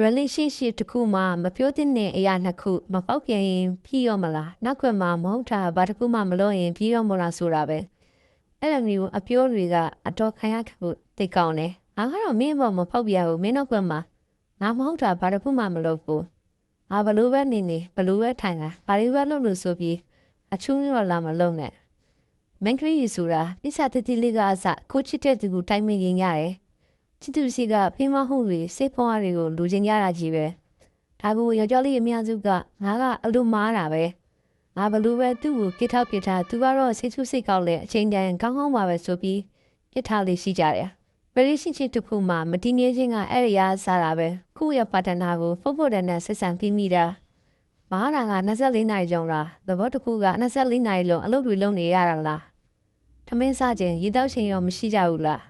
relationship တစ်ခုမှာမပြောသင့်တဲ့အရာနှစ်ခုမပေါက်ပြန်ရင်ပြီးရောမလားနောက်ခွက်မှာမဟုတ်တာဘာတစ်ခုမှမလုပ်ရင်ပြီးရောမလားဆိုတာပဲအဲ့လိုမျိုးအပြောတွေကအတော်ခံရဖို့တိတ်ကောင်းတယ်ငါကတော့မင်းဘောမဖောက်ပြဘူးမင်းနောက်ခွက်မှာငါမဟုတ်တာဘာတစ်ခုမှမလုပ်ဘူးငါဘလို့ပဲနေဘလို့ပဲထိုင်တာဘာတွေပဲလုပ်လို့ဆိုပြီးအချူးရောလာမလုပ်နဲ့မန်ကရီဆိုတာပြဿနာတတိလေးကအစကိုချစ်တဲ့သူကိုတိုင်းမရင်ရတယ်ချစ်သူစီကဖိမဟုတ်တွေစိတ်ဖွားတွေကိုလူချင်းရတာကြီးပဲဒါကိုယောက်ျားလေးအများစုကငါကအလိုမားတာပဲငါဘလို့ပဲသူ့ကိုကိထောက်ပြထားသူကတော့စိတ်ဆူစိတ်ကောက်လဲအချိန်တန်ကောင်းကောင်းပါပဲဆိုပြီးပြထားလေးရှိကြတယ်relationship တစ်ခုမှာမတည်ငြိမ်ခြင်းကအဲ့ဒီအားစားတာပဲခုရပါတနာကိုဖုတ်ဖို့တဲ့နဲ့ဆက်ဆံပြီးမိတာမဟာနာက24နာရီကျော်လားသဘောတစ်ခုက24နာရီလုံးအလုပ်တွေလုပ်နေရတာလားထမင်းစားခြင်းရေတောက်ခြင်းရောမရှိကြဘူးလား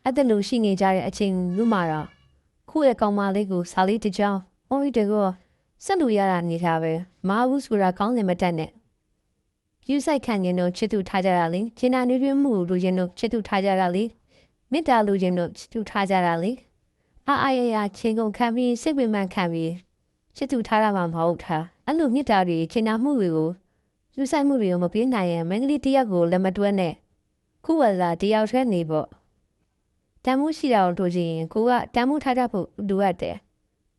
အဲ့ဒါလို့ရှိနေကြတဲ့အချိန်လူမှာတော့ခုရဲ့ကောင်မလေးကိုစာလေးတစ်ကြောင်းအုံးရီတကောဆက်လို့ရတာနေတာပဲမဟုတ်ဆိုတာကောင်းစင်မတက်နဲ့ယူဆိုင်ခံရင်တော့ချစ်သူထားကြတာလေဂျင်နာနွေးထွေးမှုလူချင်းတို့ချစ်သူထားကြတာလေမေတ္တာလူချင်းတို့ချစ်သူထားကြတာလေအာရချင်းကုန်ခံပြီးစိတ်ဝင်မှန်ခံပြီးချစ်သူထားတာမှမဟုတ်တာအဲ့လိုမေတ္တာတွေချင်နာမှုတွေကိုယူဆိုင်မှုတွေကိုမပြေးနိုင်ရင်မင်္ဂလိတယောက်ကိုလက်မတွဲနဲ့ခုဝလာတယောက်ထဲနေပေါ့တမ်းမှုရှိတာတို့ချင်းကိုကတမ်းမှုထားတတ်ဖို့လိုအပ်တယ်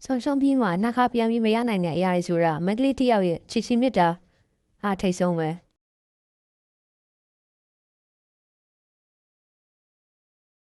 ဆုံးရှုံးပြီးမှနှာခါပြန်ပြီးမရနိုင်တဲ့အရာတွေဆိုတာမင်္ဂလိတယောက်ရဲ့ချစ်ချင်းမေတ္တာအားထိတ်ဆုံးပဲ